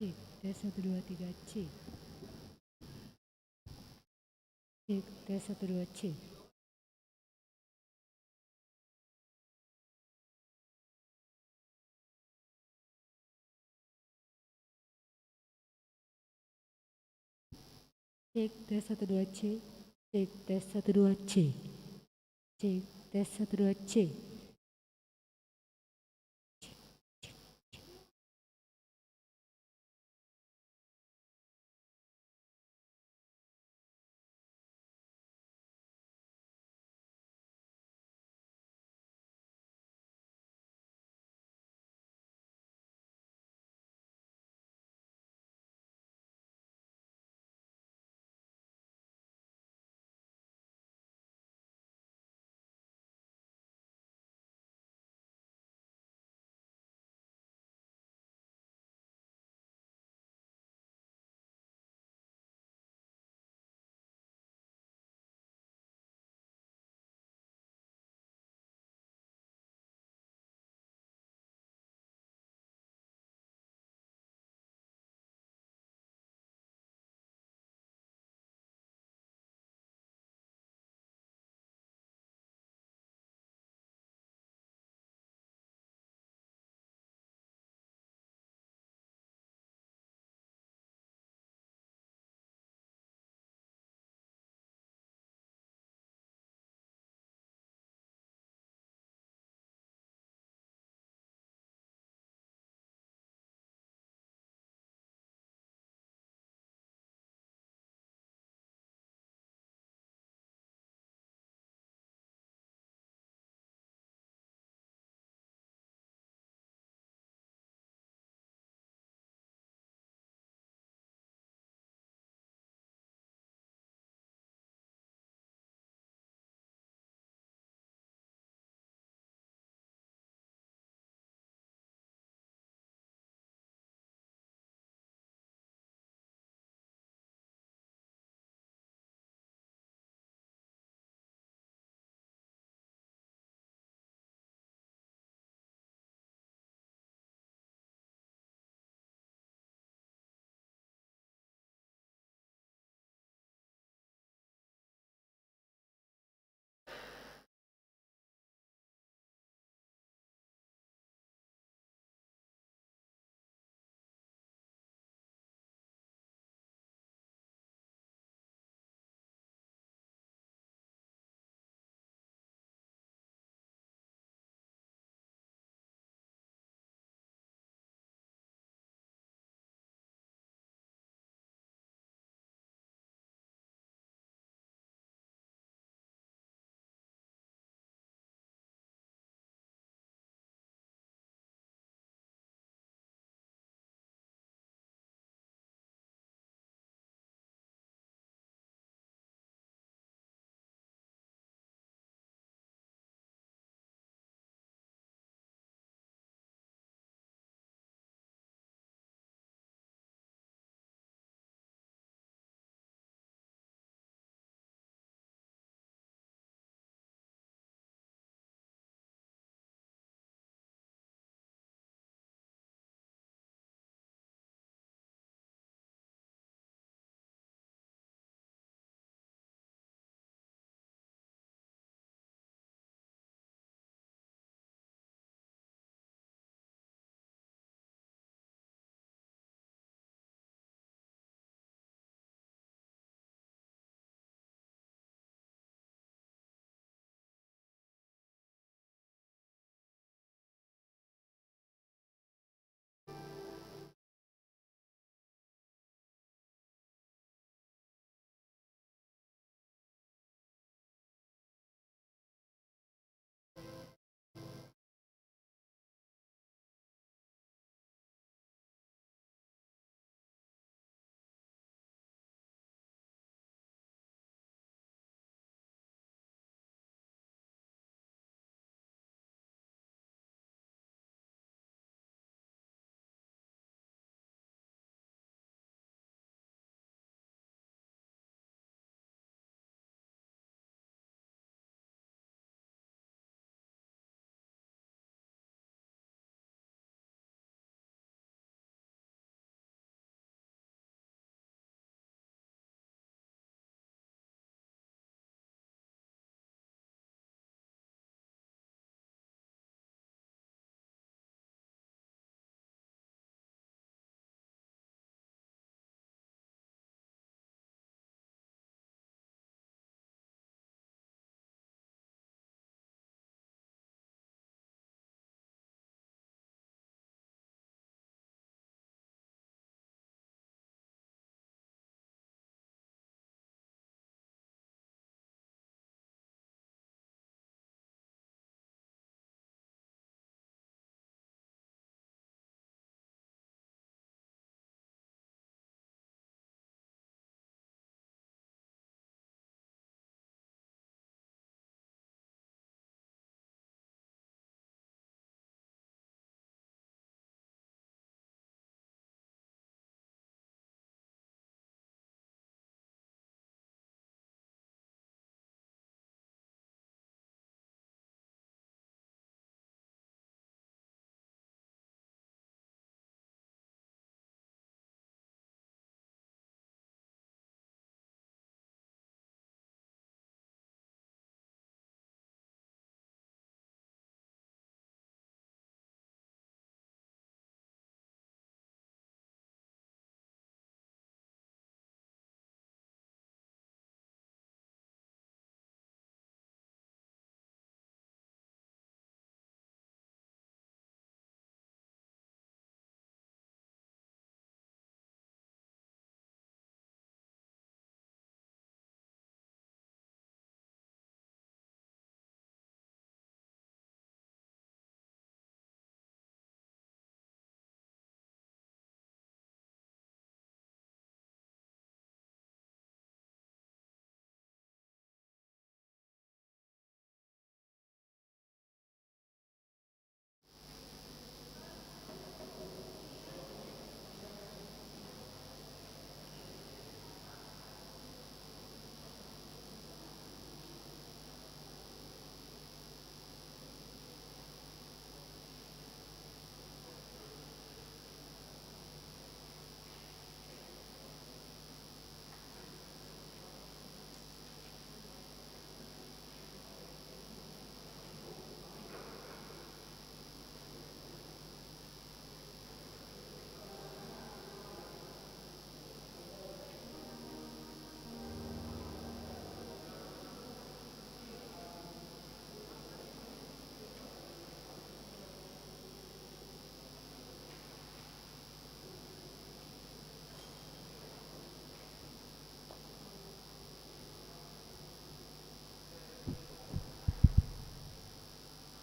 Cek, tes 1 2 3 cek. Cek, tes 1 2 cek. Cek, tes 1 2 cek. Cek, tes 1 2 cek. Cek, tes 1 2 cek.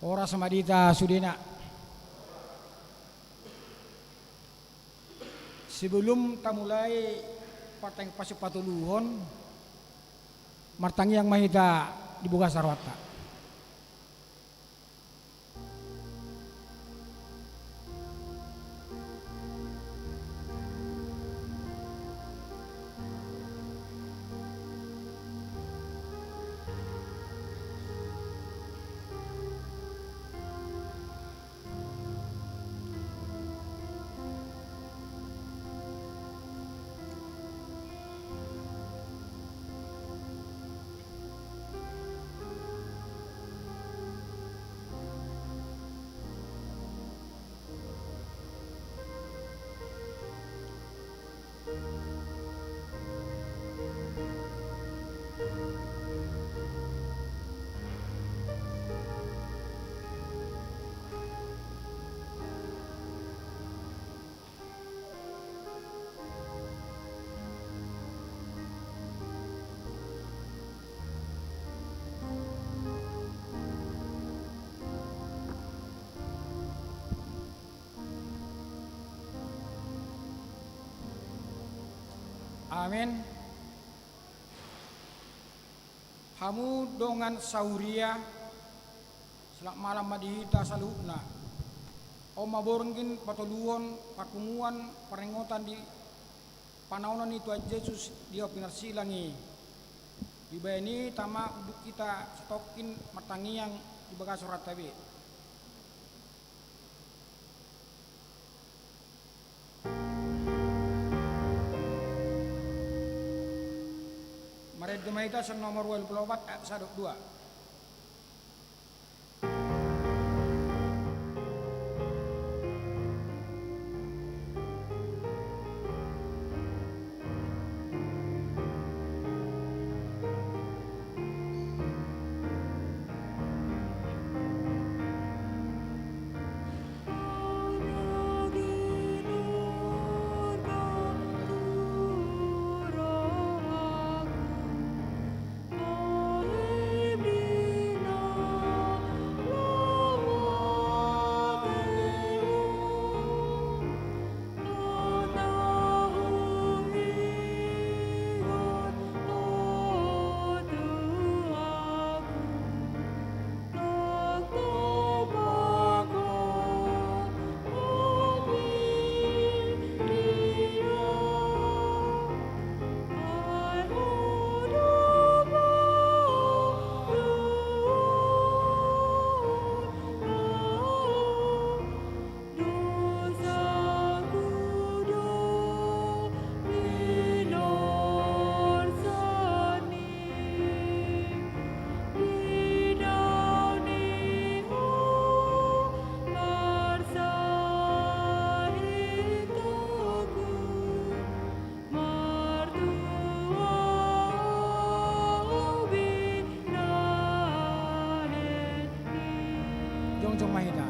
Ora samadita sudena. Sebelum kita mulai pateng pasipatuluhon, martangi yang mahita dibuka sarwata. Amin. Hamu dongan sauria selak malam madihita salukna. Oma borengin patoluon pakunguan perengotan di panaunan itu aja Yesus dia pinarsilangi. Di bayani tama uduk kita stokin martangiang di bagas surat tabi. Maret Gemaita sang nomor 24 1 2. Jong mahita.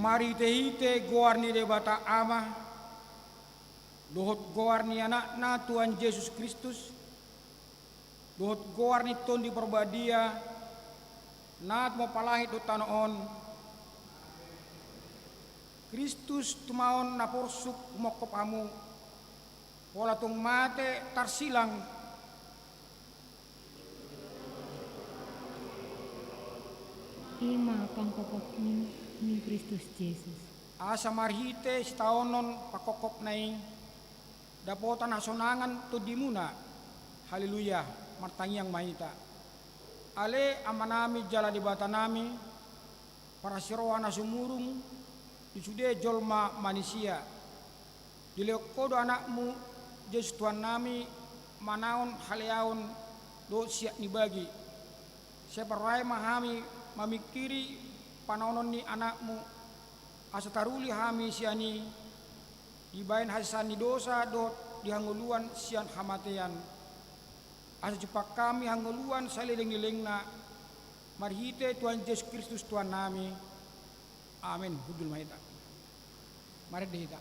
Mari te ite guarni de bata ama dohot goar ni anakna Tuhan Yesus Kristus, dohot goar ni ton di perbadia, nat mo palahit do tanoon, Kristus tumaon na porsuk kumokop amu, wala tong mate tarsilang, ima pangkokop ni Kristus Yesus. asa marhite si taonon pakokop nai, dapotan asonangan to dimuna, haleluya, martangiang mahita. Ale amanami jala di bata nami, para siroa na sumurung, disude jolma manusia. Dileokodo anakmu, Yesus Tuhan nami, manaon haleaon do siak nibagi. Separai mahami mamikiri panonon ni anakmu, asa taruli hami siani, dibain hasan ni dosa do dihanguluan sian hamatean. Asa cepak kami hanguluan salileng-lilengna, marhite Tuhan Yesus Kristus Tuhan nami. Amin. Hudul mahita. Mari dihita.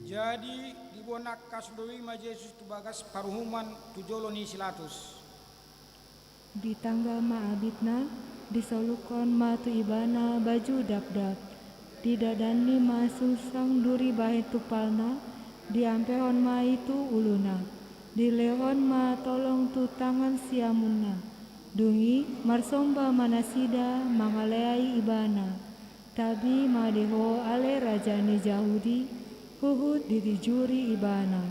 Jadi dibonak kasdoi ma Yesus tu bagas paruhuman tujolo ni silatus. Di tangga ma abitna, disolukon ma tu ibana baju dap-dap. Di dadani ma susang duri bahe tupalna, diampehon ma itu uluna. Di lehon ma tolong tu tangan siamunna. Dungi marsomba manasida mangaleai ibana. Tabi ma deho ale rajani Yahudi, huhut ditijuri ibana.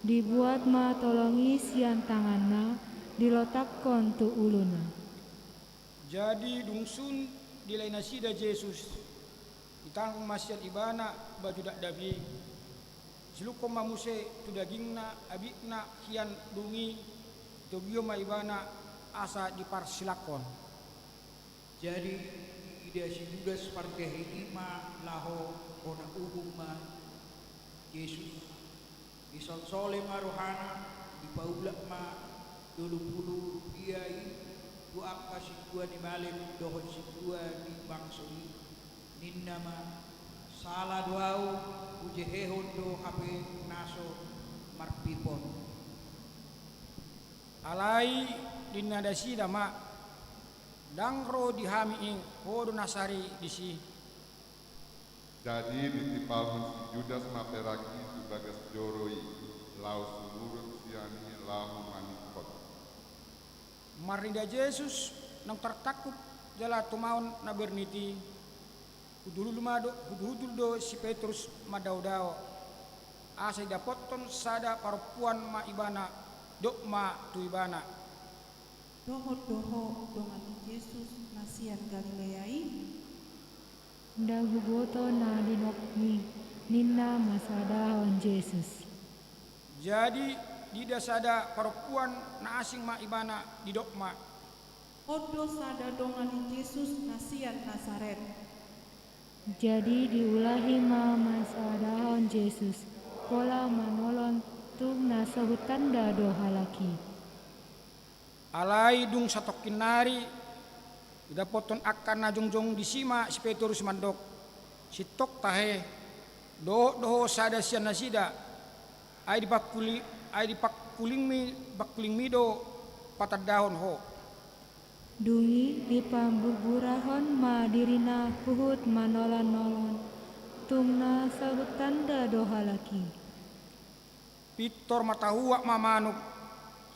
Dibuat ma tolongi sian tanganna, dilotakkon tu uluna. Jadi dungsun dilai nasida Yesus, ditang masyal ibana baju dak dabi. Silukom mamuse tu dagingna abikna kian dungi tu bioma ibana asa diparsilakon. Jadi ida si Judas parkehima laho ona uhuma Yesus isonsole maruhana dipaulak ma dulu rupiai buak kasih gua di malim dohon si gua di bangsoi ninna ma salah doau ujehehon do hape naso marpipon Alai dinadasi dama dangro dihamiing hodo nasari disi. Jadi ditipalhun si Judas maperaki sebagai joroi lau sumurut siani lahu manikot. Marinda Yesus nang tertakup jala tumaon na berniti. Hudul do si Petrus madaw-daw. Asay dapoton sada perempuan ma ibana dok ma tu ibana. Doho dongan Yesus nasian Galileai. Daguboto na dinokni ninna masadahon Yesus. Jadi dida sada perempuan na asing ma ibana di dokma. Odo sada dongan Yesus nasian Nazaret. Jadi diulahi ma masadahon Yesus, pola manolon tung nasahutan dado halaki. Alai dung satokin nari dapoton akan na jongjong di sima si Petrus mandok. sitok tahe do sada sian nasida ai dipakuling mi do patad dahon ho. Dungi di pamburburahon ma dirina huhut manolan-nolon tungna sabut tanda doha laki. Pitor matahuak mamanuk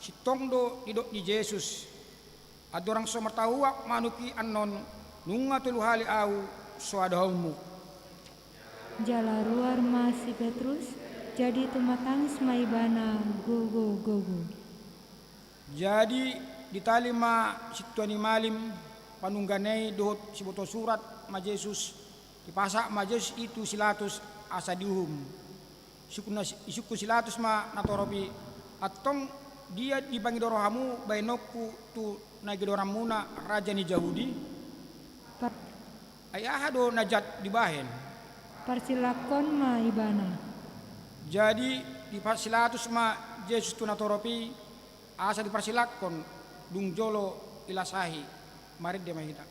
sitong do didok di Yesus. Adorang so matahuak manuki anon nunga telu hali au so adahmu. Jala ruar ma si Petrus jadi tumatangis maibana gogo. Jadi ditali ma situani malim panungganei dohot siboto surat ma Yesus dipasak ma Yesus itu silatus asa diuhum. Isuku silatus ma natoropi atong dia dibangi dorohamu bainoku tu nagidoramuna raja ni Yahudi ayah do najat dibahen. Parsilakon ma ibana. Jadi di silatus ma Yesus tu natoropi asa diparsilakon dung jolo ilasahi marid de mahita.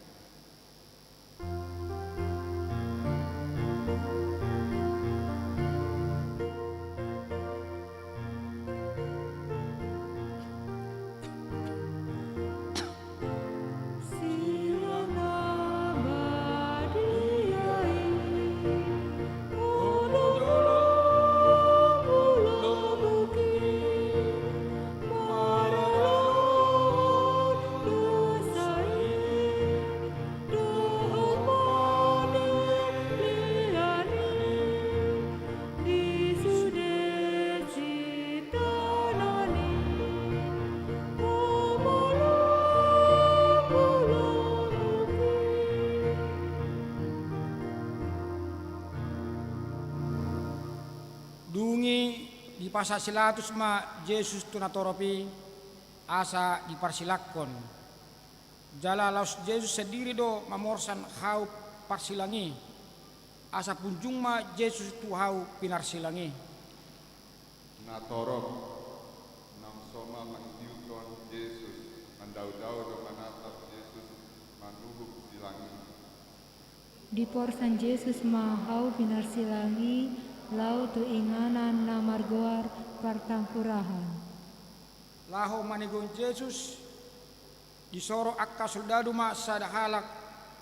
Dungi di pasal silatus ma Yesus tunatoropi asa diparsilakon. Jala laus Yesus sendiri do mamorsan hau parsilangi. Asa punjung ma Yesus tu hau pinarsilangi. Natorop nam soma mangidiuton Yesus mandau-dau do manatap Yesus manuhuk silangi. Di porsan Yesus ma hau pinarsilangi lau tu inganan na margoar partangkurahan. Laho manigon Yesus disoro akka soldadu ma sada halak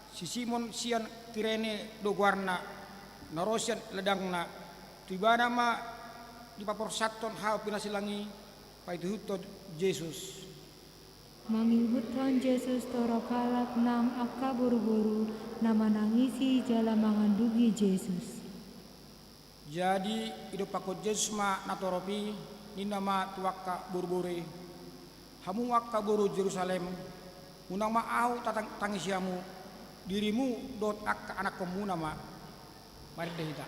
si Simon sian Kirene do guarna narosian ledangna tibana ma di paporsaton hau pinasilangi paituhuton Yesus. Mangihutron Yesus toro kalak nang akka buru-buru na manangisi jala mangandugi Yesus. Jadi hidup pakot Yesus ma natoropi ninda ma tuwakka burburi hamu wakka buru Jerusalem unang ma au tangisiamu dirimu dot akka anak komuna ma mari dehita.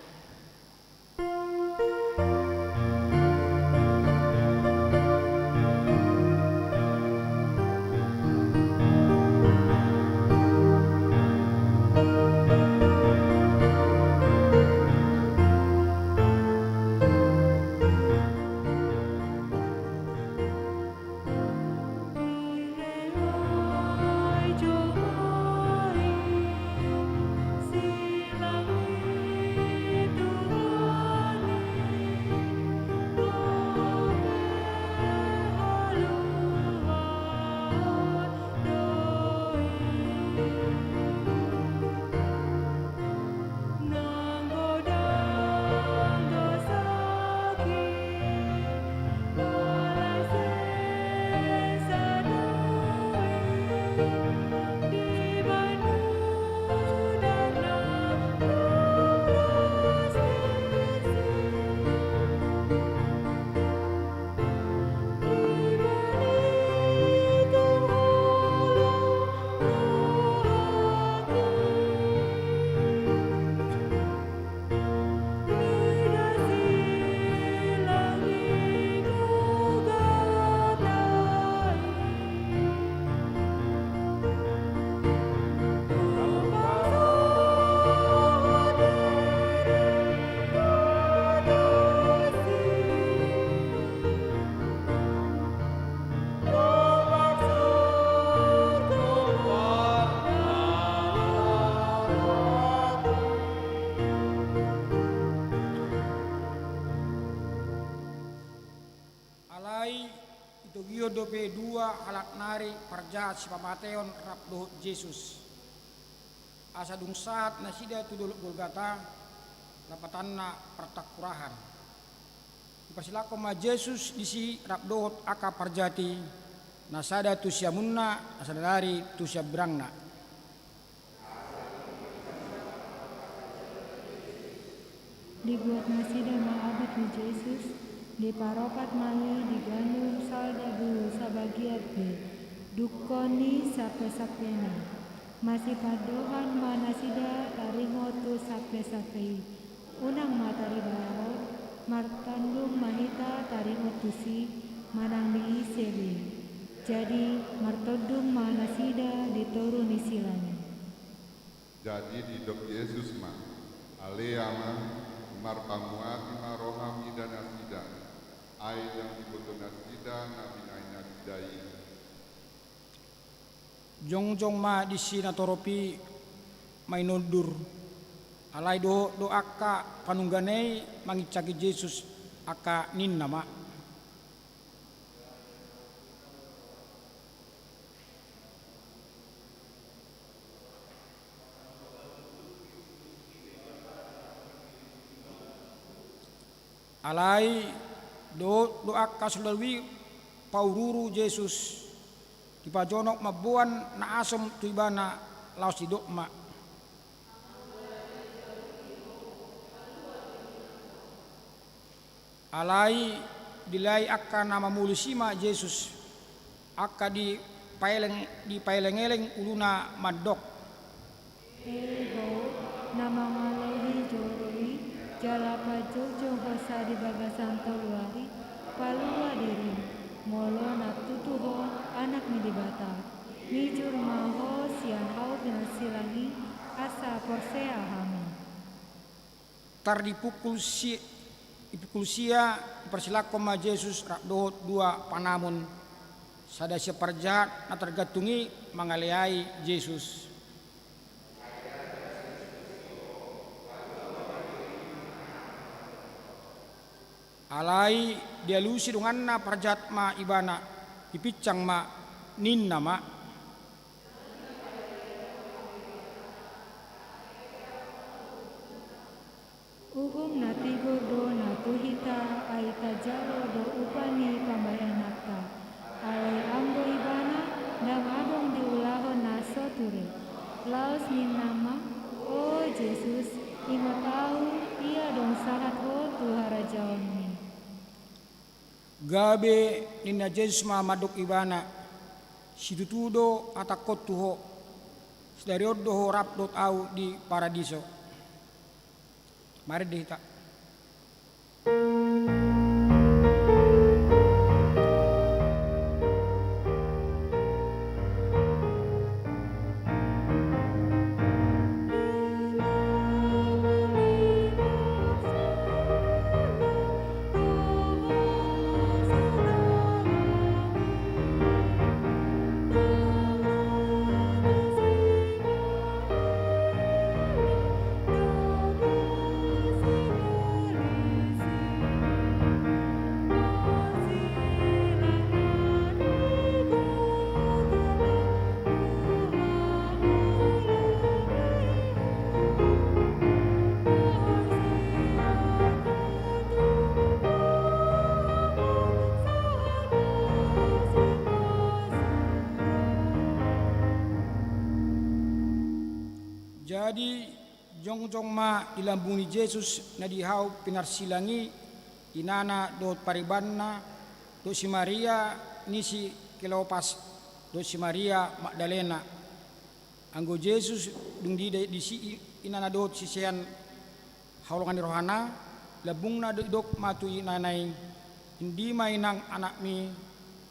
Silangi Io dope dua alat nari parjahat si pamateon rap dohot Yesus. Asa dung saat nasida tu dolok Golgata lapatanna pertakurahan. Ipasilako ma Yesus disi rap dohot aka parjati nasada tu siamunna nasada dari tu siabrangna. Dibuat nasida ma'abit ni Yesus, diparopat mali digandum salda dulu sabagiat be, dukoni sape-sapena, masih padohan ma nasida taringo tu sape-sapei, unang matari barot, martandung mahita taringo tu si, manang diiseli, jadi martodung ma nasida diturun isilanya. Jadi di dok Yesus ma, aleama marpamuati marohami dan nasida, ai yang dibutuh nasida nabi nasidai. Jongjong ma disi natoropi mainundur. Alai do aka panungganei mangicaki Yesus aka ninna ma. Alai do aka sulalwi paururu Yesus dipajonok mabuan na asom tuibana laos didok ma. Alai dilai aka nama mulusima Yesus aka di paeleng uluna madok. Eho, nama ngalehi joroi, jalapa jojo hosa di bagasan toluari, palua diri, molo natutuho anak mi dibata, mijur maho sian hau binasilangi, asa porsea hami. Tar dipukul sia persilako ma Yesus rak dohot dua panamun sada sia parjahat na tergatungi mangaleai Yesus. Alai dialusi dunganna parjahat ma ibana dipicang ma ninna ma. Uhum natigo do natuhita aita jalo do upani pambayanakta. Alai ambo ibana dang adong diulahon naso ture. Laos ninama, oh Yesus, ingo tahu ia dong sahat ho tuhara jaoni. Gabe ninna Yesus ma madok ibana situtudo atakot tuho sedariod doho rap dot au di paradiso. Mari dihita. Jadi jongjong ma ilambuni Yesus na dihau pinarsilangi inana dot paribanna do si Maria nisi Kleopas do si Maria Magdalena. Anggo Yesus dung di si inana dot sisian haulungan rohana labungna dok matu inanai indi mainang anak mi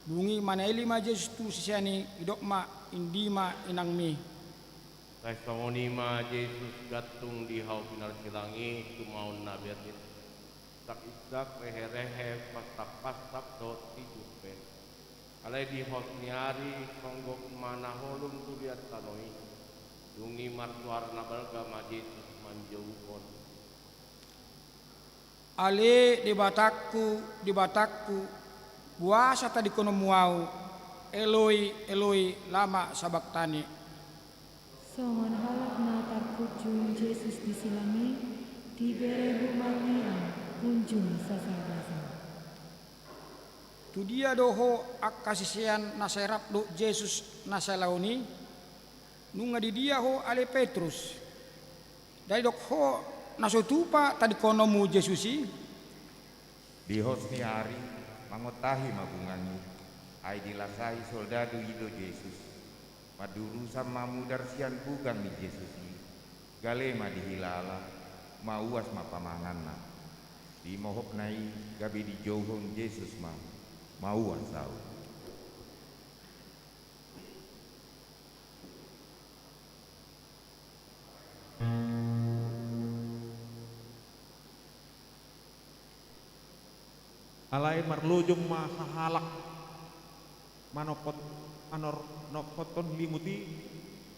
bungi manaili ma Yesus tu sisiani idok ma indi ma inang mi. Kaisongonima Yesus gatung di hau pinarsilangi kumaun nabiatin tak isak rehe-rehe pastak-pastak dot tijupe alai di hosniari songgok mana holum tuliat tanoi dungi martuar nabalga ma Yesus manjauhon Ale di batakku puasa tadi kono muau Eloi Eloi lama sabaktani. Songon halak na tarkujung Yesus disilangi, dibere bumangian kunjung sasabasa. Tu dia doho ak kasisian naserap do Yesus nasalauni, nunga di dia ho ale Petrus. Dari dok ho nasotupa tadi kono mu Yesusi. Di hosni hari mangotahi mabungangi, ai dilasai soldadu ido Yesus. Maduru sama mudar sian bugang di Yesusi, galema dihilala, mauas mapamanganna. Di mohok nai gabi di johong Yesus mauas sau. Alai marlujung ma sahalak manopot anor nopoton limuti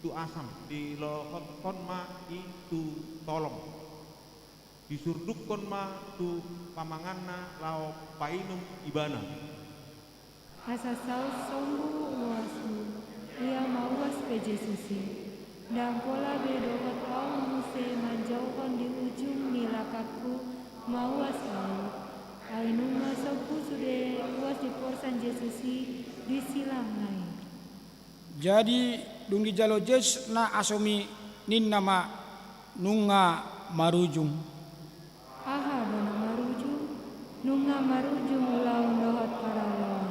tu asam di lohoton ma itu tolong disurdukon ma tu pamanganna lao painum ibana Asa saus sombu uasu, ia mauas ke Yesusi. Dan pola bedohot au muse manjauhon di ujung nilakaku mauas au. Ainunga sopu sude uas di porsan Yesusi disilang nai. Jadi dung di jalo Yesus na asomi nin nama nunga marujung. Aha dona marujung, nunga marujung laun dohot para lawan.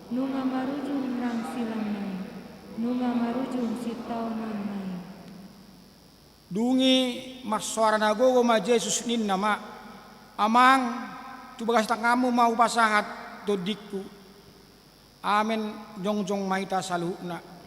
Nunga marujung nang silang nai. Nunga marujung sitau nang nai. Dungi maswara nagogo ma Yesus nin nama amang tu bagas tangamu mau pasahat dodikku. Amen jongjong maita saluhna.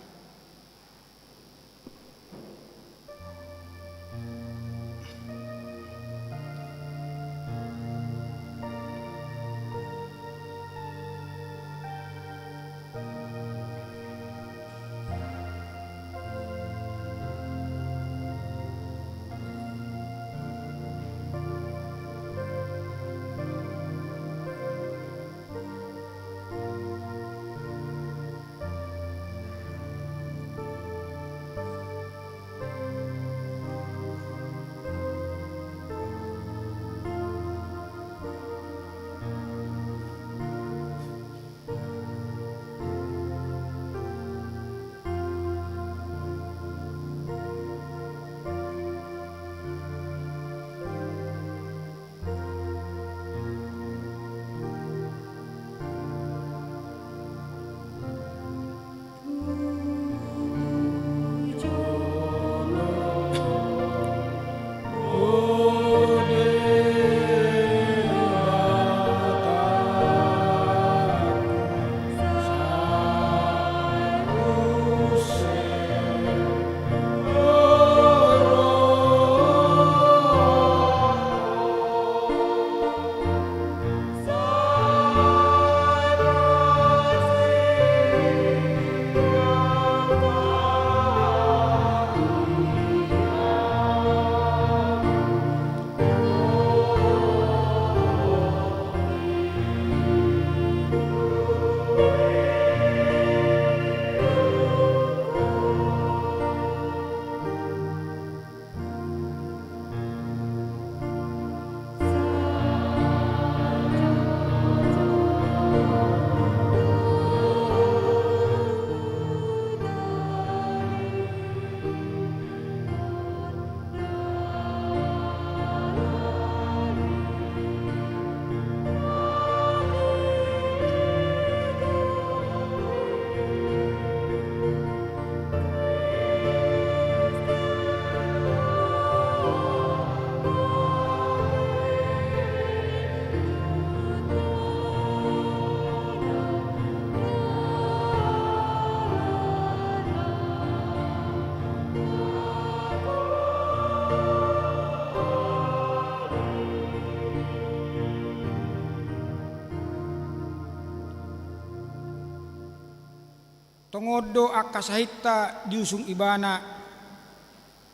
Tongodo akka sahita diusung ibana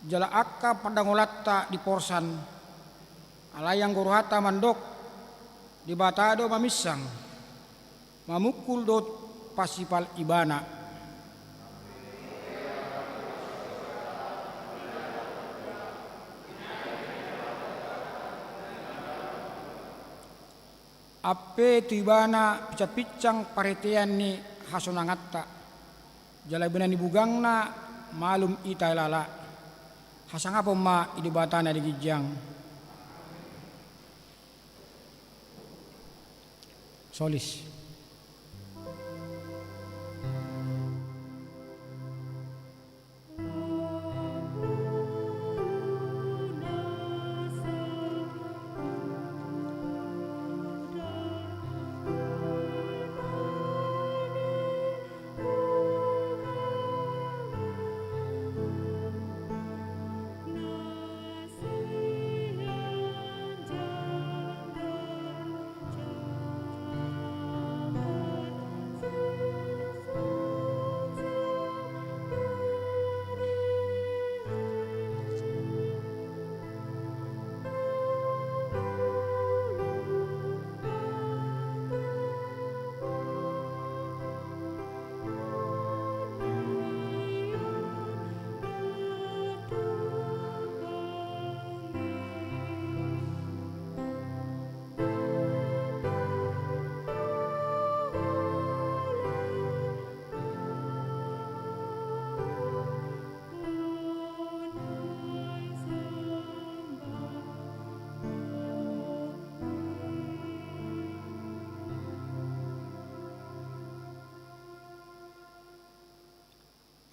jala akka padangolatta di porsan alayang guruhata mandok di batado mamisang mamukul dot pasipal ibana. Ape tu ibana picang paretean ni hasonangatta. Jalai benan ibugangna malum ita lala. Hasangapa ma idibatana di gijang. Solis.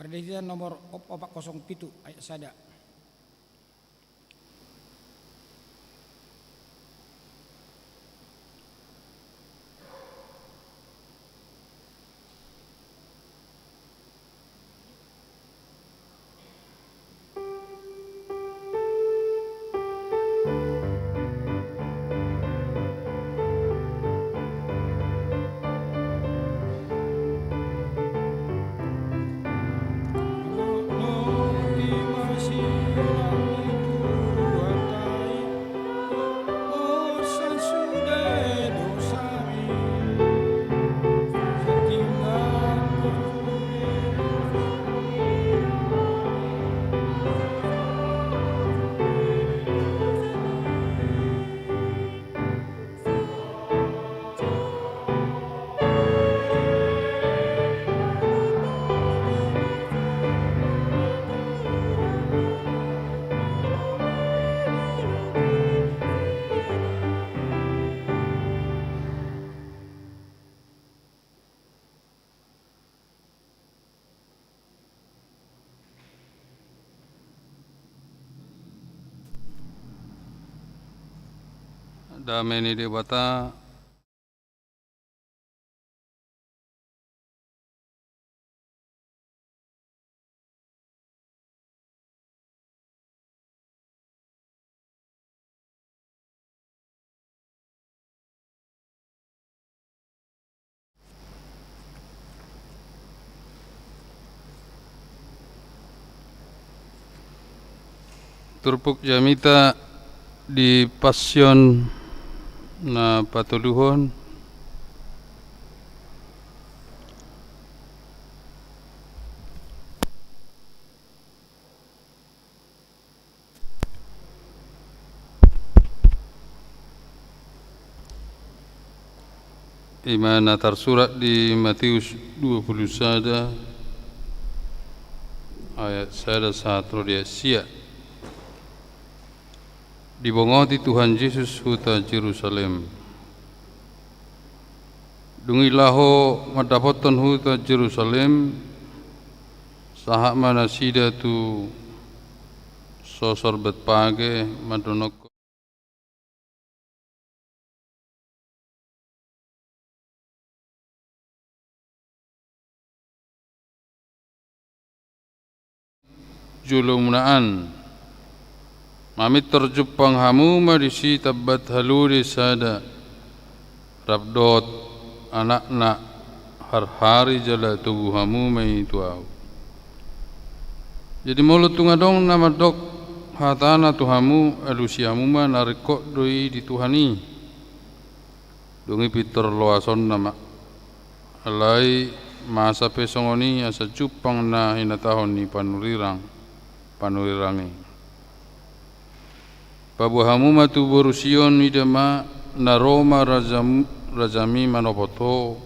Perdesian nomor 407 ayat sada. Dameni Dewata Turpuk Jamita di Pasion na patuluhon imana tersurat di Matius 21 ayat 1 dia sia dibongoti Tuhan Yesus huta Jerusalem. Dungilaho madapoton huta Jerusalem sahak mana sida tu sosor betpage madonok julumnaan mamit terjupang hamu marisi tabat haluri sada rabdot anak-anak har-hari jala tubuh hamu mai tuau. Jadi mulut tungadong nama dok hatana tuhamu alusiamu ma narikok doi di Tuhani. Dungi Peter loason nama alai masa pesongoni asa cupang na hinatahon ni panurirangi. Pabuhamu matu borusion midama na Roma rajami manopoto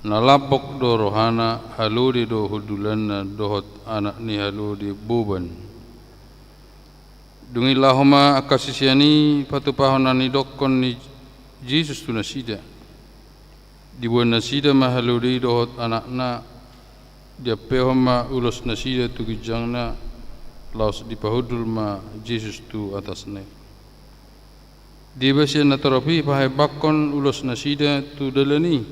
na lapok do rohana haludi do hudulan dohot anak ni haludi buban. Dungilahoma akasisiani patupahonani dokon ni Jesus tu nasida. Di buan nasida mahaludi dohot anakna dia pehoma ulos nasida tu gijangna laos dipahudul ma Jesus tu atasne. Di besi natarapi pahai bakon ulos nasida tu dalani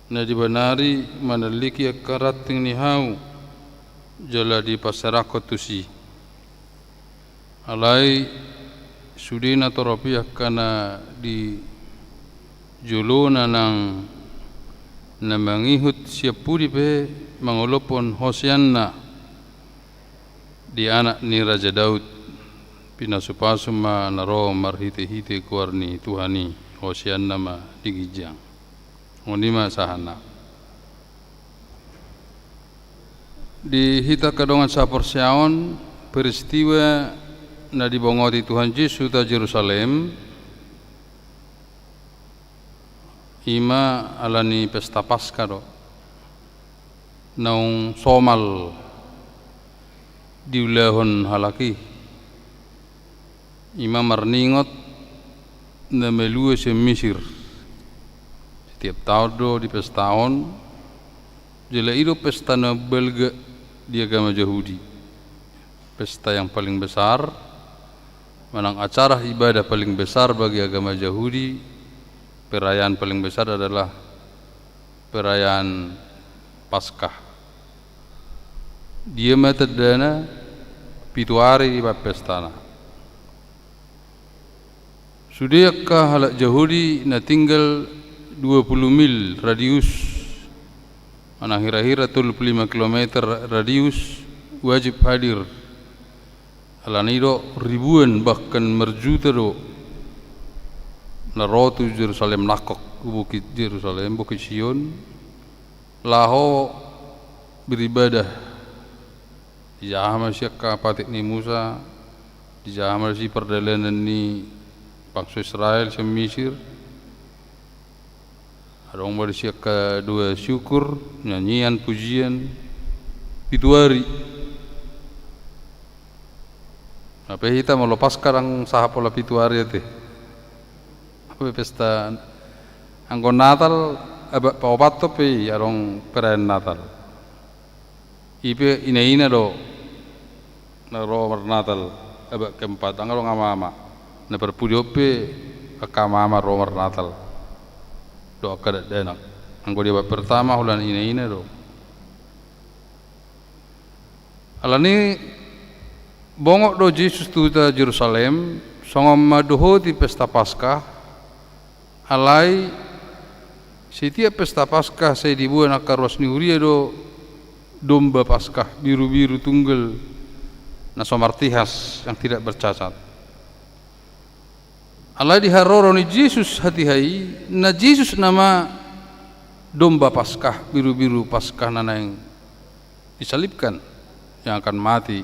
na dibanari manaliki akarating ni hau jala di pasarakot tu si. Alai sudina toropiah kana di juluna nang namangihut siapuri pe mangolopon Hosianna di anak ni Raja Daud pinasupasuma naro marhite-hite kuarni Tuhani Hosianna ma digijang ngonima sahana di hita kadongan saporsiaon peristiwa na dibongoti Tuhan Yesus ta Jerusalem ima alani pesta Paskah do naung somal diulahon halaki ima marningot na melue se Mesir setiap tahun do di pestaon jela itu pesta na belga di agama Yahudi, pesta yang paling besar, manang acara ibadah paling besar bagi agama Yahudi, perayaan paling besar adalah perayaan Paskah. Dia matadana pituari di pestana. Sudahkah halak Yahudi na tinggal 20 mil radius, manang hira-hira 25 km radius wajib hadir. Alani do ribuan bahkan merjuta do narotu Jerusalem nakok bukit Jerusalem bukit Sion laho beribadah di jahamal syakka patik ni Musa di jahamal si perdalanan ni bangsa Israel sa Mesir adong bari syakka dua syukur nyanyian pujian itu hari. Apa kita mau lepas sekarang sahap pola pitu hari itu? Apa pesta anggon Natal? Apa obat topi arong perayaan Natal? Ipe ina do naro Natal apa keempat anggon ama na perpudiope akama romar Natal do akadat denak anggon dia pertama hulan ina do alani bongok do Jesus tu ta Jerusalem songom maduho di pesta Paskah alai setiap pesta Paskah saya dibuat akaros ni huria do domba Paskah biru-biru tunggal na somartihas yang tidak bercacat alai diharoro ni Jesus hati-hai na Jesus nama domba Paskah biru-biru Paskah nana yang disalibkan yang akan mati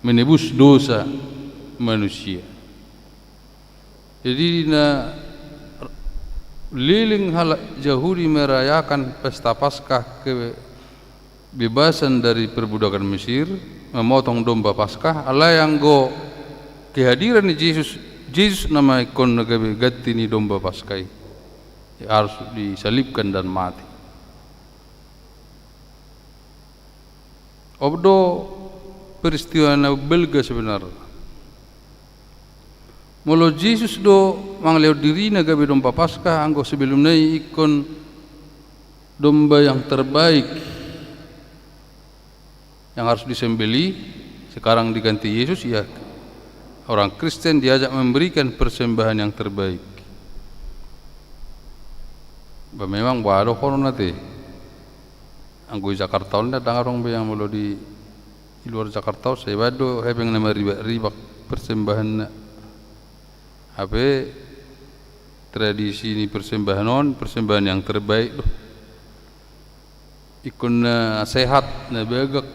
menebus dosa manusia. Jadi na liling halak Yahudi merayakan pesta Paskah kebebasan dari perbudakan Mesir, memotong domba Paskah. Allah yang go kehadiran ni Jesus nama ikon nagabe gati ni domba Paskah harus disalibkan dan mati. Obdo peristiwa na belga sebenarnya. Molo Jesus do mangleo diri na gabe domba Paskah anggo sebelumnya ikon domba yang terbaik yang harus disembeli sekarang diganti Yesus ya orang Kristen diajak memberikan persembahan yang terbaik. Memang baru kono nate anggo Jakarta nda dangarong be yang molo di luar Jakarta saya bado hebeng nama riba persembahan apa tradisi ini persembahan yang terbaik ikun sehat na begak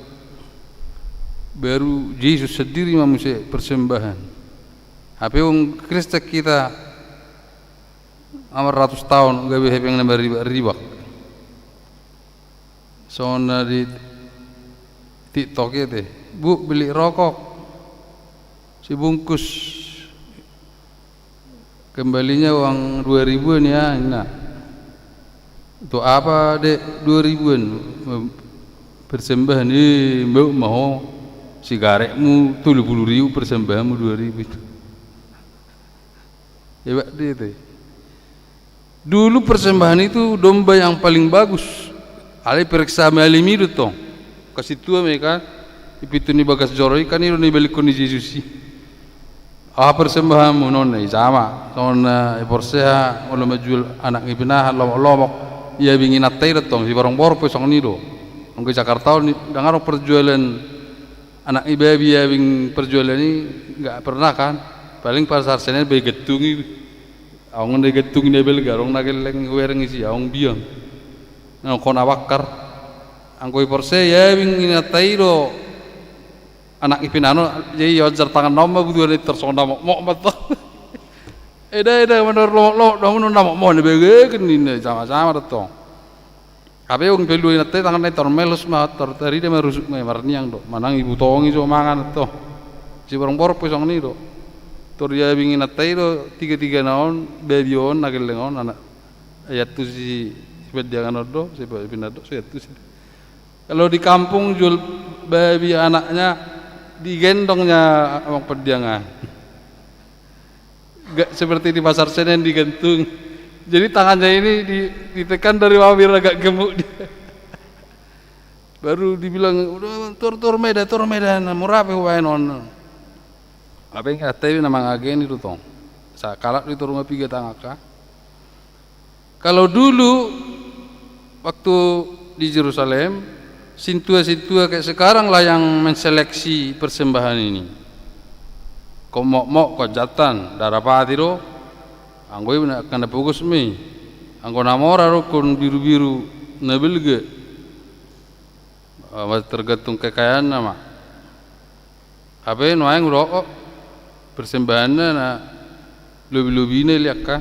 baru Yesus sendiri manusia persembahan. Apa yang Kristus kita amar ratus tahun gawe yang nambah ribak. Soalnya di TikTok itu, Bu beli rokok sebungkus kembalinya uang 2.000-an ya. Nah, untuk apa dek 2.000-an persembahan ini mau sigaretmu 70.000 persembahanmu 2.000 itu. Ya Pak itu. Dulu persembahan itu domba yang paling bagus. Ale periksa malimi itu tong. Kasih tua mereka ipitu ni bagas joroi kan itu ni balik koni Yesus. Persembahan non sama. Nona porseha kalau menjual anak ibnah lomok ia ingin natai tong si barang bor pesong ni do. Angke Jakarta ni dengar perjualan anak ibu ia ingin perjualan ni enggak pernah kan. Paling pasar Senen bayi getung ni. Awang ni getung ni bel garong nageleng wereng isi awang biang. Nah, kona bakar, angkoi porse ya ingin natai do anak ipinano jadi wajar tangan nama butuh ada tersonda mau betul. Eda menurut lo dong nama mau nih bagaimana ini sama-sama datang. Apa yang perlu natai tangan naik tormelus mah terteri dia merusuk marniang do, manang ibu tongi so mangan to. Si barang bor pesong ni do. Tor dia ingin natai do 3 naon bebion nagelengon anak ayat tu si jangan odo, sebab pinado saya tu. Kalau di kampung jual babi anaknya digendongnya orang pediangan. Gak seperti di pasar Senen digantung. Jadi tangannya ini ditekan dari wawir agak gemuk dia. Baru dibilang udah tur medan murah pe wae non. Apa yang tapi nama agen itu tong. Sakalak di tur ngapi tangaka. Kalau dulu waktu di Yerusalem, sintua-sintua kayak sekarang lah yang menseleksi persembahan ini. Kau mau jatan darapati do, anggoi kena fokus mi, anggo namora rukun biru nabilge, tergantung kekayaan nama. Apa yang nuang rokok persembahannya na lebih ni lihat kan.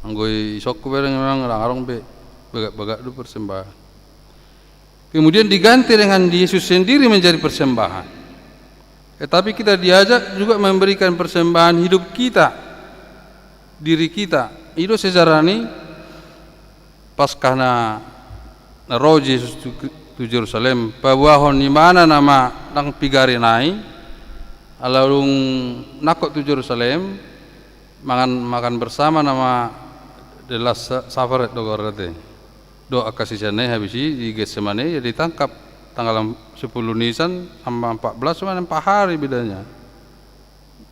Anggoi sok bareng memang orang be bagak du persembahan. Kemudian diganti dengan Yesus sendiri menjadi persembahan. Tetapi kita diajak juga memberikan persembahan hidup kita, diri kita. Itu sejarah Paskah na roh Yesus tu Jerusalem. Pawahon di mana nama nang pigari nai, alalung nakot tu Jerusalem, makan bersama nama adalah safaret dogorate do akasisane habisi di Getsemane ya ditangkap tanggal 10 Nisan sama 14 cuma 4 hari bedanya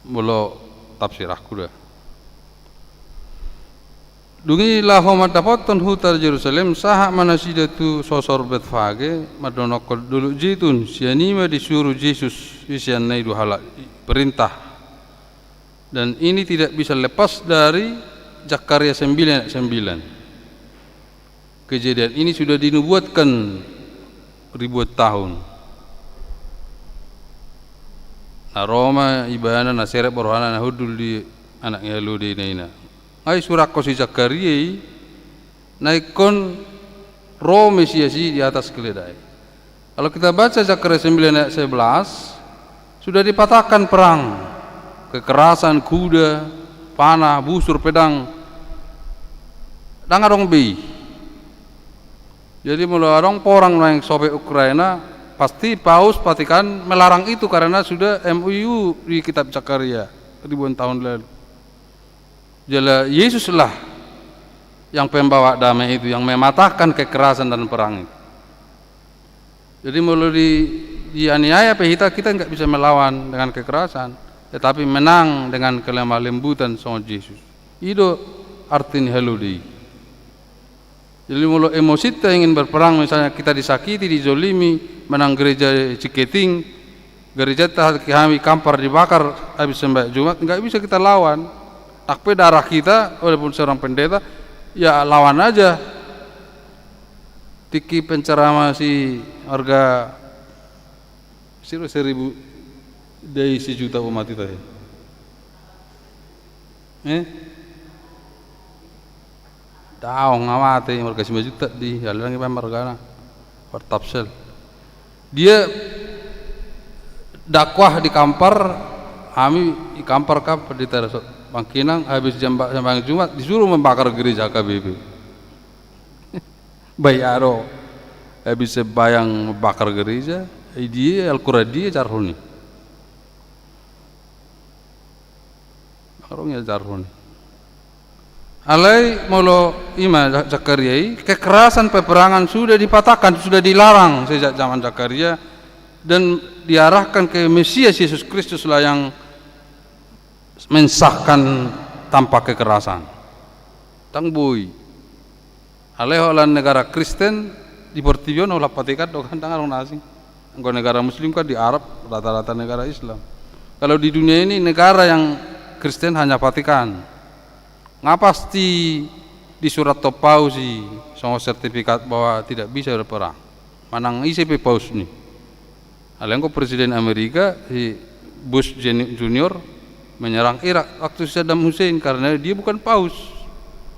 mulu tafsir aku dah dungi laho matapoton hutar Jerusalem saha manasidatu sosor Betfage madonokol dulu jitun sianima disuruh Yesus isianai dua hal perintah dan ini tidak bisa lepas dari Zakaria 9:9. Kejadian ini sudah dinubuatkan ribuan tahun. Na Roma ibana na seret borohana na hudul di anak Yahudi naina. Ai surat kosi Zakaria naikon roh Mesias di atas keledai. Kalau kita baca Zakaria 9:11 sudah dipatahkan perang, kekerasan kuda, panah, busur, pedang, dangarong bi. Jadi mulai orang porang yang sobek Ukraina pasti Paus Vatikan melarang itu karena sudah MOU di kitab Zakaria ribuan tahun lalu. Jadi Yesuslah yang pembawa damai itu, yang mematahkan kekerasan dan perang itu. Jadi mulai dianiaya kita nggak bisa melawan dengan kekerasan, tetapi menang dengan kelemah lembutan sama Yesus. Itu artinya haludi. Jadi mulai emosi kita ingin berperang, misalnya kita disakiti, dizolimi, menang gereja Ciketing, gereja kami kampar dibakar habis sembah Jumat, nggak bisa kita lawan. Takpe darah kita, walaupun seorang pendeta, ya lawan aja. tiki penceramah si harga 1.000 dari 1 juta umat itu ya. Daong ngawate harga 5 juta di jalan ke margana pertapsel. Dia dakwah di Kampar, kami di Kampar di Teresot Bangkinang habis jambang Jumat disuruh membakar gereja KBB. Bayaro habis sebayang membakar gereja, dia Al-Quran dia jarhuni. Orangnya jarhuni. Alai molo ima Zakaria, kekerasan peperangan sudah dipatahkan, sudah dilarang sejak zaman Zakaria dan diarahkan ke Mesias Yesus Kristus lah yang mensahkan tanpa kekerasan. Tangbui. Alai olan negara Kristen di Portion olah patikat dokan tangan orang asing. Engkau negara Muslim kan di Arab rata-rata negara Islam. Kalau di dunia ini negara yang Kristen hanya Vatikan. Ngapasti di surat topau sih sama sertifikat bahwa tidak bisa berperang. Manang ICP paus nih. Alengko Presiden Amerika si Bush Junior menyerang Irak waktu Saddam Hussein karena dia bukan paus.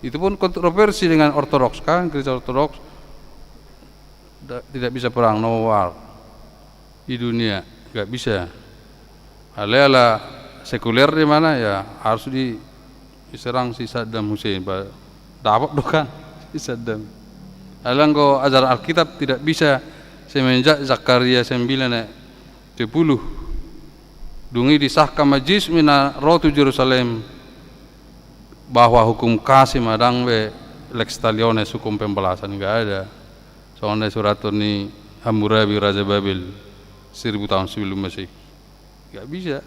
Itu pun kontroversi dengan Ortodoks kan, Gereja Ortodoks tidak bisa perang, no war di dunia, nggak bisa. Ala sekuler di mana ya harus diserang si Saddam Hussein, dapat dokan si Saddam. Alangko ajaran Alkitab tidak bisa semenjak Zakaria 9:10 dungi disahkan majlis mina rotu Jerusalem bahwa hukum kasih madang be lex taliones hukum pembalasan enggak ada. Soalnya surat ini Hammurabi Raja Babel 1000 tahun sebelum Masehi. Enggak bisa.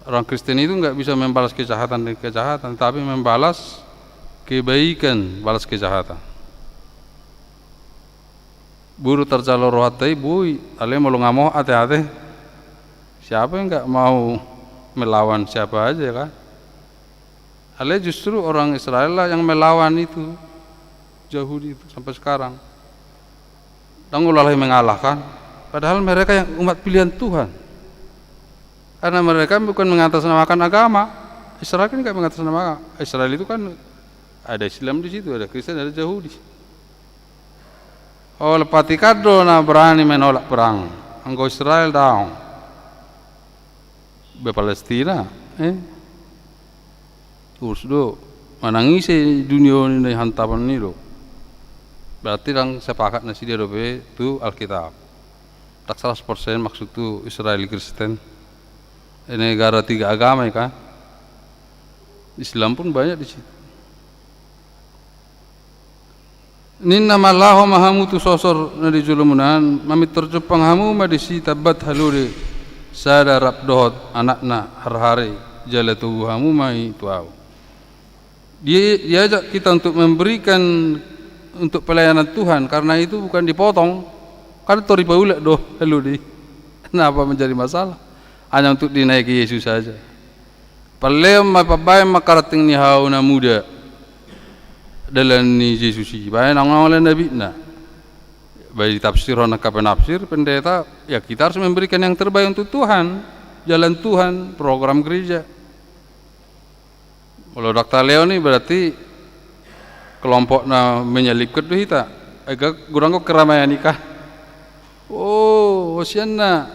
Orang Kristen itu enggak bisa membalas kejahatan dengan kejahatan, tapi membalas kebaikan, balas kejahatan. Buru tercalur rohatai bui, ale mau ngamau hati-hati. Siapa yang enggak mau melawan siapa aja kan? Ale justru orang Israel lah yang melawan itu, Yahudi itu sampai sekarang. Dan ulah mengalahkan, padahal mereka yang umat pilihan Tuhan. Karena mereka bukan mengatasnamakan agama. Israel kan enggak mengatasnamakan. Israel itu kan ada Islam di situ, ada Kristen, ada Yahudi. Oh, Patikado na berani menolak perang. Anggo Israel down. Be Palestina, Terus do menangisi dunia ini hantaman ini do. Berarti orang sepakat nasi dia dobe itu Alkitab. Tak 100% maksud tu Israel Kristen. Ini negara 3 agama ya kan. Islam pun banyak di situ. Ninna mallahu mahamu tu sosor nadi julumunan mamit terjepang hamu madisi tabat haluri sada rabdohot anakna harhari jalatu hamu mai tuau. Dia ajak kita untuk memberikan untuk pelayanan Tuhan, karena itu bukan dipotong. Kan tori baulak doh haluri. Kenapa menjadi masalah? Hanya untuk dinaiki Yesus saja. Palem mapabai makarating ni hauna muda dalam ni Yesus ini. Baik nang Nabi na. Baik tafsir orang kapenafsir pendeta, ya kita harus memberikan yang terbaik untuk Tuhan, jalan Tuhan, program gereja. Kalau Dr. Leo ni berarti kelompok na menyelipkan tu kita. Agak kurang kok keramaian nikah. Oh, Hosianna.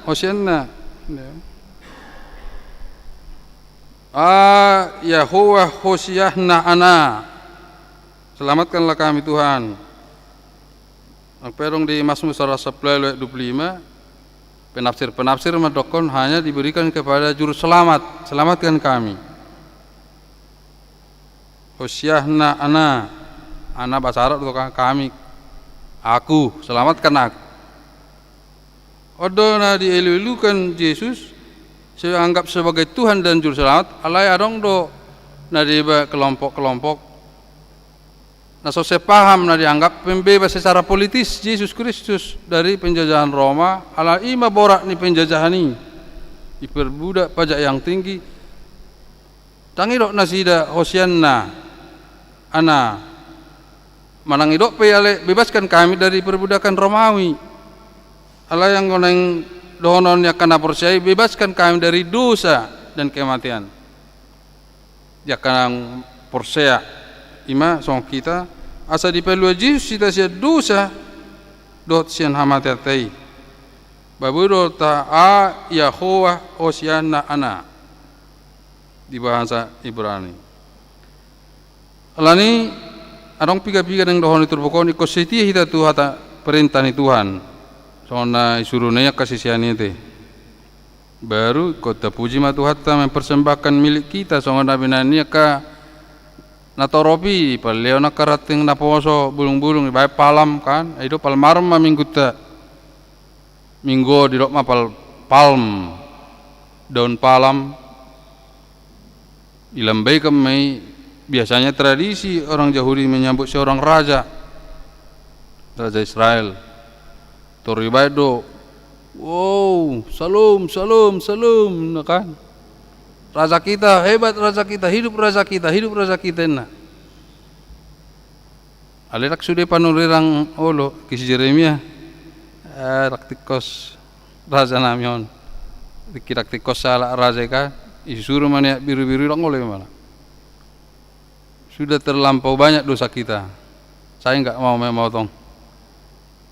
Yahuwa Hosiahna ana. Selamatkanlah kami Tuhan. Perong di Mazmur 111 ayat 25, penafsir madokon hanya diberikan kepada juru selamat. Selamatkan kami. Hosiahna ana bahasa Arab itu kami, aku, selamatkan aku. Odona dielu-elukan Yesus, saya anggap sebagai Tuhan dan juru selamat. Alai adong do nadiba kelompok-kelompok. Nah, so saya paham nah dianggap pembebas secara politis Yesus Kristus dari penjajahan Roma. Ala ima borak ni penjajahan ini diperbudak pajak yang tinggi. Tangi dok nasida Hosianna ana manang idok pe ale bebaskan kami dari perbudakan Romawi. Allah yang koneng dohonon ya kana percaya bebaskan kami dari dosa dan kematian. Ya kana percaya ima song kita asa dipelu Jesus kita sia dosa dot sian hamatiatai. Baburo ta a Yahowa osiana ana di bahasa Ibrani. Alani adong piga-piga yang dohon itu pokoknya koseti kita tu hata perintah ni Tuhan. Soalnya isuruhnya kasih siani itu. Baru kota puji ma Tuhan mempersembahkan milik kita soalnya binania ka natoropi paleo nakarating naposo bulung-bulung bae palam kan itu palmarum minggu ta minggu di dok mapal palm daun palam ilambai kemai biasanya tradisi orang Yahudi menyambut seorang raja Israel toribado wow salam kan raja kita hebat, raja kita hidup, raja kita na alerak sudah panulirang olo kisi Jeremia raktikos raja namyon raktikos salah raja ka isuruh mana biru-biru lang oleh mana sudah terlampau banyak dosa kita saya enggak mau memotong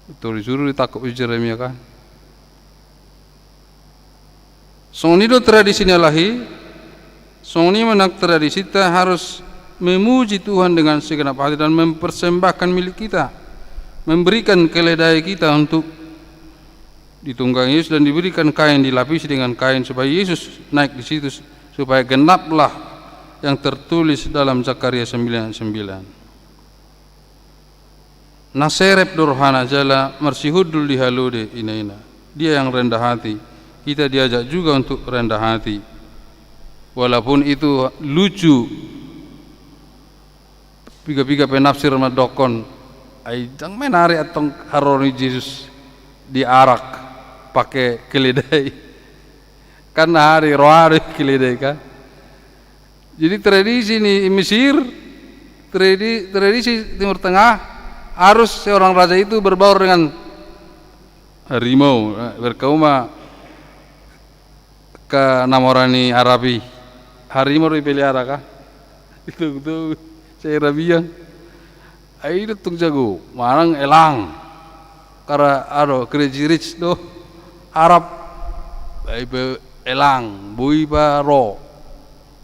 betul disuruh ditakut Jeremia kan song nido tradisinya lahi song ni menak tradisi kita harus memuji Tuhan dengan segenap hati dan mempersembahkan milik kita memberikan keledai kita untuk ditunggang Yesus dan diberikan kain dilapisi dengan kain supaya Yesus naik di situ supaya genaplah yang tertulis dalam Zakaria 9:9 Naserep durhana jala marsihudul dihalude inaina. Dia yang rendah hati. Kita diajak juga untuk rendah hati. Walaupun itu lucu. Piga-piga penafsir madokon. Ai jang menarik atong haroni Yesus diarak pakai keledai. Kan hari rohari keledai kan. Jadi tradisi ini Mesir, tradisi Timur Tengah harus seorang raja itu berbaur dengan harimau, berkauma ke Namorani Arabi. Harimau dipelihara kah? Itu saya Arabian. Ayo tung jago, marang elang. Karena crazy rich do Arab. Ayo elang, bui ro.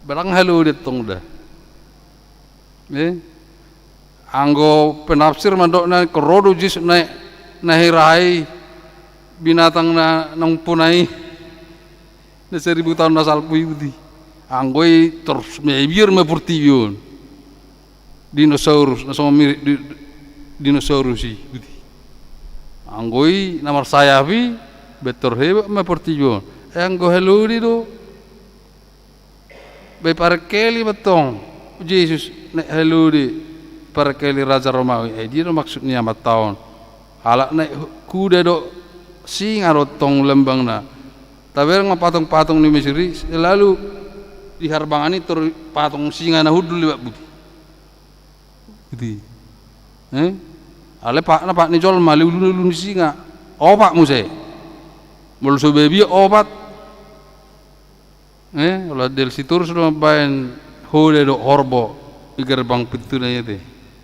Barang halu ditung dah. Anggo penafsir mandokna kerodo jis na hirai binatang na nang punai na 1000 tahun na salpu yudi anggo terus mebir mepurtiyon dinosaurus na sama mirip dinosaurus yudi anggo namar sayafi betor heba mepurtiyon anggo heludi do be parekeli betong Yesus na heludi para kali Raja Romawi, dia maksudnya tahun. Halak naik kuda do singa rotong lembang na. Tapi orang patung-patung di Mesir selalu di harbangan itu patung singa na hudul liwat budi. Gitu. Ale pak na pak ni jol mali ulun singa. Obat muse. Mulu bebi obat. Kalau del situr sudah main hode do horbo di gerbang pintu nanya teh.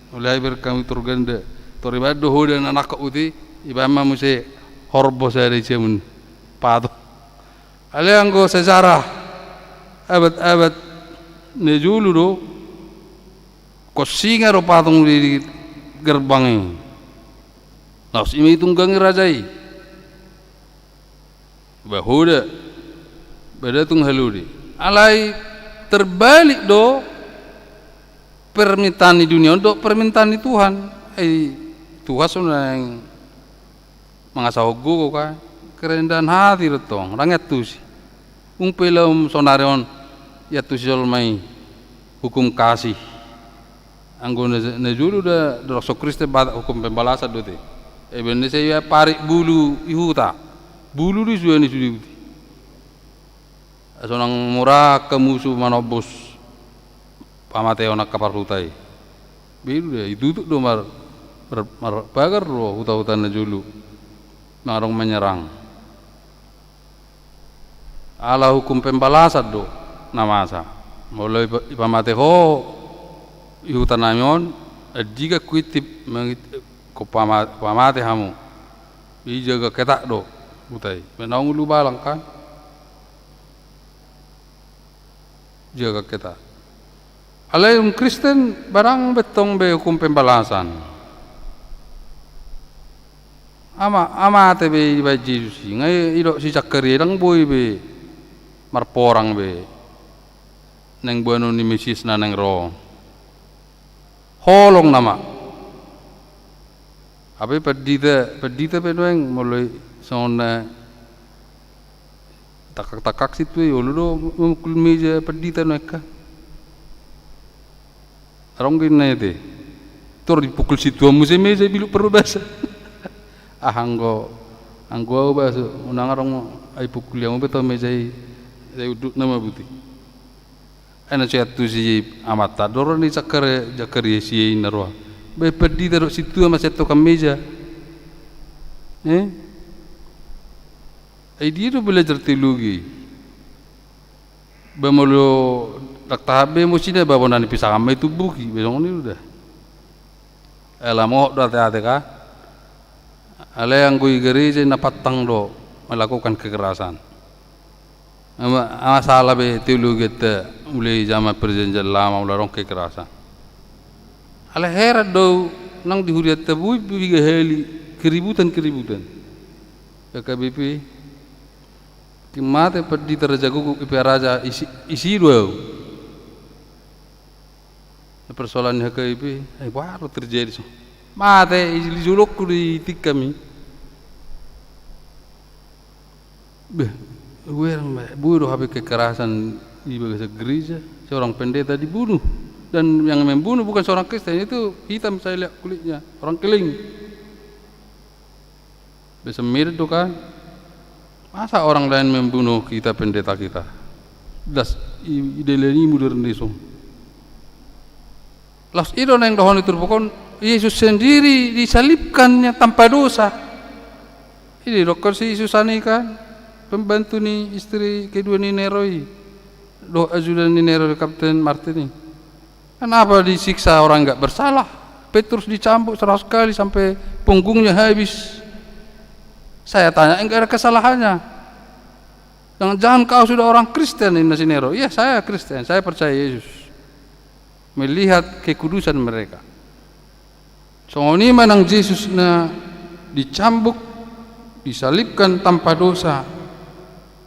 Oleh berkami turganda toribado hoda anak uti ibama muse horbo sari cemun padu ale anggo sejarah abad nejulu do kosinga ro patung di gerbang laus imi tunggangi rajai bahoda beda tung haludi alai terbalik do permintaan di dunia untuk permintaan di Tuhan. Tuhan sudah yang mengasah hukum kan kerendahan hati retong ranget tu si film sonarion ya tu si mai hukum kasih anggo nejulu dah Rasul Kristus badak hukum pembalasan dote bener saya parik bulu ihuta bulu di sudah ni sudah sonang murah ke musuh manobos pamateo nak kapar hutai biru deh itu tuh domar bagar lo hutan na julu narong menyerang ala hukum pembalasan do namasa mulai ipamate ho ihutan namyon jika kuitip ko pamate hamu ijaga ketak do utai menang lu balang kan jaga ketak alai Kristen barang betong be hukum pembalasan ama te be Jesus ngai ido si cakari dang boy be marporang be neng buano ni misis na neng ro holong nama abe pedita be doeng mulai sona takak situ yo lu mukul meja pedita neka rongin na ite tor dipukul situ musim meja bilu perlu bahasa anggo bahasa unang arong ay pukul yang beto meja ay uduk nama buti ana chat tu si amata doro ni jakare si narwa be pedita ro situ ama seto kam meja ay dia tu belajar teologi bamolo taktabe musina babonan pisah kami itu buki besok ni udah elamo dah hati ka ale yang kui gereja napatang do melakukan kekerasan masalah be teologi te mulai zaman perjanjian lama mulai rong kekerasan ale herat do nang dihuriat te bui biga heli keributan KKBP kimate peddi terjago ipe raja isi dua persoalan HKIP baru terjadi so mate isi julok di tik kami buruh habis kekerasan di bahasa gereja seorang pendeta dibunuh dan yang membunuh bukan seorang Kristen itu hitam saya lihat kulitnya orang keling bisa mirip tuh kan masa orang lain membunuh kita pendeta kita das ideleni modern deso las itu yang dohon itu pokon Yesus sendiri disalibkannya tanpa dosa ini dokter si Susani kan pembantu nih istri kedua nih Neroi doa ajudan nih Neroi Kapten Martini kenapa disiksa orang enggak bersalah Petrus dicambuk 100 kali sampai punggungnya habis. Saya tanya, enggak ada kesalahannya. Jangan kau sudah orang Kristen ini Sinero. Iya, saya Kristen, saya percaya Yesus. Melihat kekudusan mereka. Soalnya manang Yesus na dicambuk, disalibkan tanpa dosa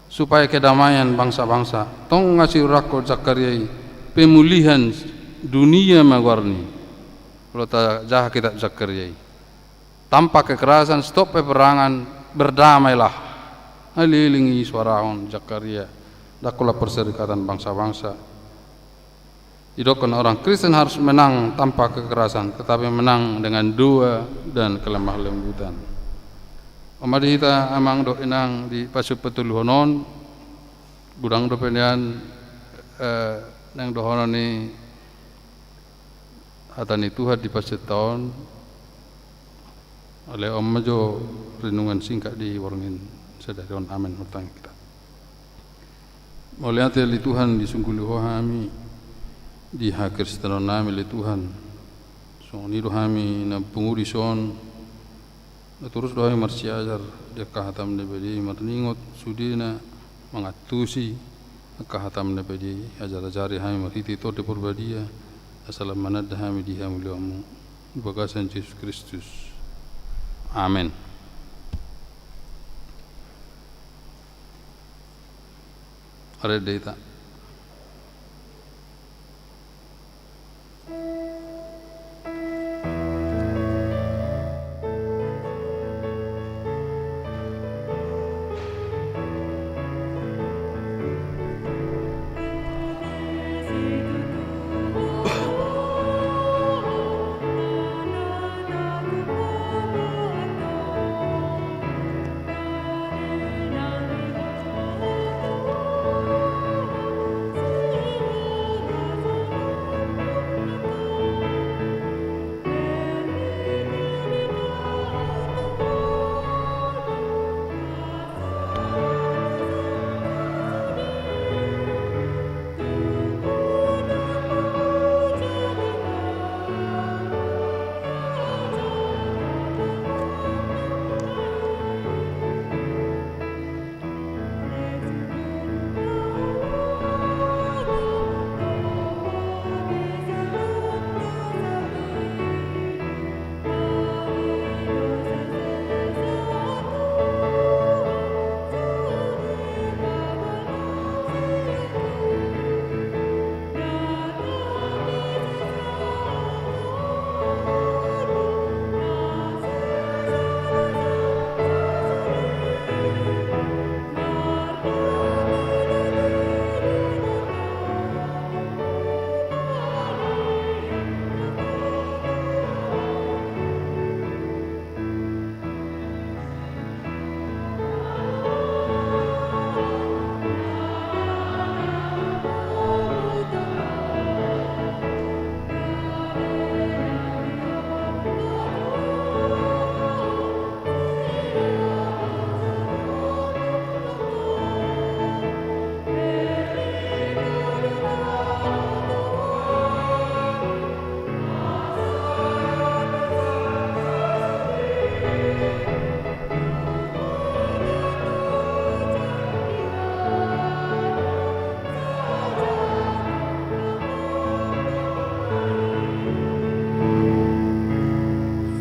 supaya kedamaian bangsa-bangsa. Tong ngasih rako Zakaria pemulihan dunia magwarni. Kalau tak jahat kita Zakaria. Tanpa kekerasan, stop peperangan, berdamailah. Alilingi suaraon Zakaria. Dakulah perserikatan bangsa-bangsa. Idokon orang Kristen harus menang tanpa kekerasan, tetapi menang dengan doa dan kelemah lembutan. Omadi kita amang do inang di pasu petuluhonon, gudang do pendian nang dohonon ni hatani Tuhan di pasu tahun. Oleh Om Majo renungan singkat di warungin sedarion amin hutang kita. Oleh hati Tuhan disungguh kami di hak Kristenon nami li Tuhan. So ni dohami na punguri son terus dohami marsiajar dia kahatam ne bedi marningot sudina mangatusi kahatam ne bedi ajar-ajari hami mariti to de purbadia assalam manad hami di hamuliamu bagasan Yesus Kristus. Amin. Ada data.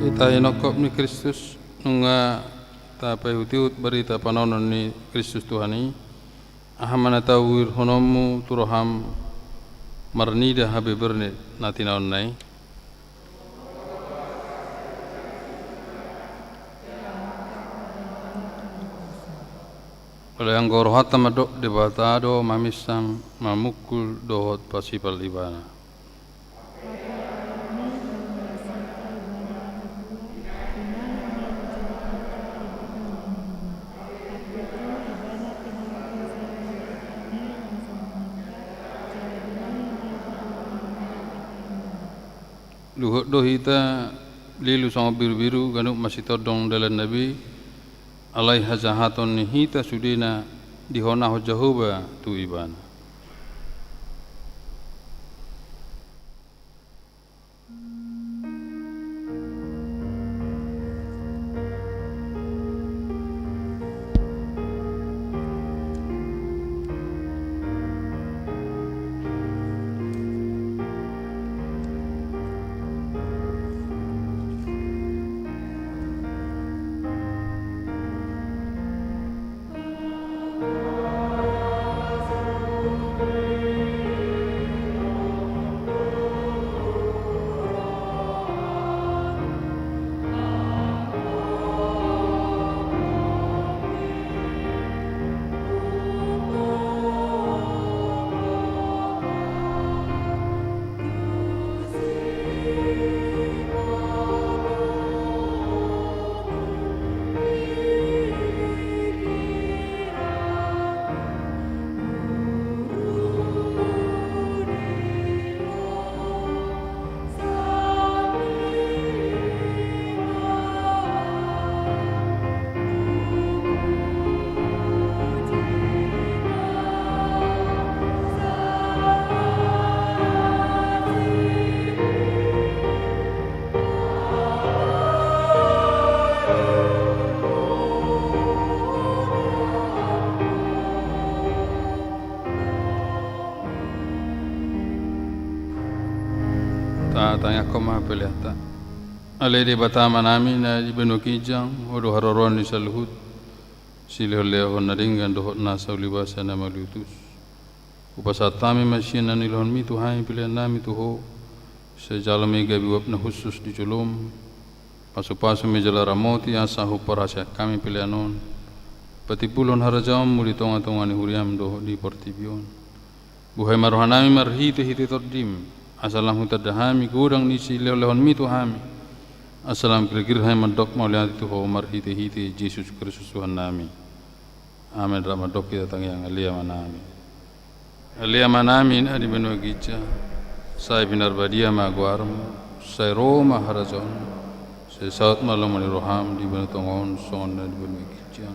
Kita inokop ni Kristus nunga tapai hutiut berita panonon ni Kristus Tuhan ni ahamana tawir honomu turoham marnida habe berne natinaon nai oleh yang gorohata madok debatado mamisam mamukul dohot pasipal ibana luhut dohita lilu sama biru-biru ganuk masih todong dalam Nabi alai hazahaton ni hita sudina dihona hojahuba tu ibana tanya koma pelihata alai di batama nami na di benu kijang hodo haroron di saluhut silih lehon naringan dohot nasa ulibasa na malutus upasatami masyina nilhon mi tuhai pilihan nami tuho sejalami gabi wap na khusus di culum pasu-pasu mejala ramoti asahu parasya kami pilihanon patipulon harajam muli tonga-tongani huriam dohot di portibion buhay marohanami marhiti-hiti tordim asalam hutadahami kurang nisi lehon mi tuhami asalam kira-kira madok mauliati tuho marhiti-hiti Yesus Kristus Tuhan nami amin ramadok kita tangyang alia manami adi benua gica saya binar badia maguaram saya Roma harajon saya saat malam mani roham di benua tongon son di benua gica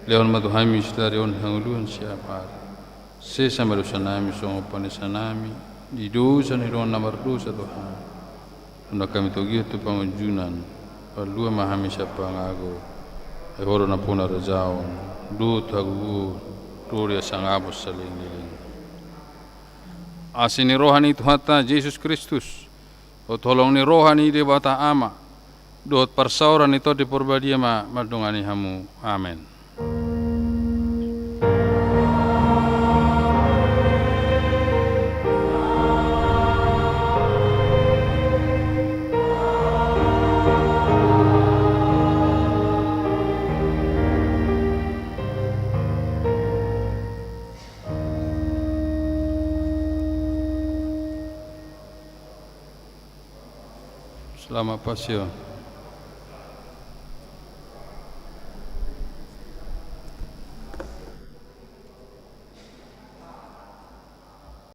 lehon matuhami istarion hanguluan siapa saya sama dosanami songo panesanami di dosa ni ron nomor dosa Tuhan. Hendak kami togi tu pangunjunan. Palua mahami siapa ngago. Ehoro na puna rajaon. Du tagu turia sangabos saling niling. Asini rohani Tuhan Yesus Kristus. O tolong ni rohani de bata ama. Dot persauran itu di porbadia ma madongani hamu. Amin. Selamat pasio.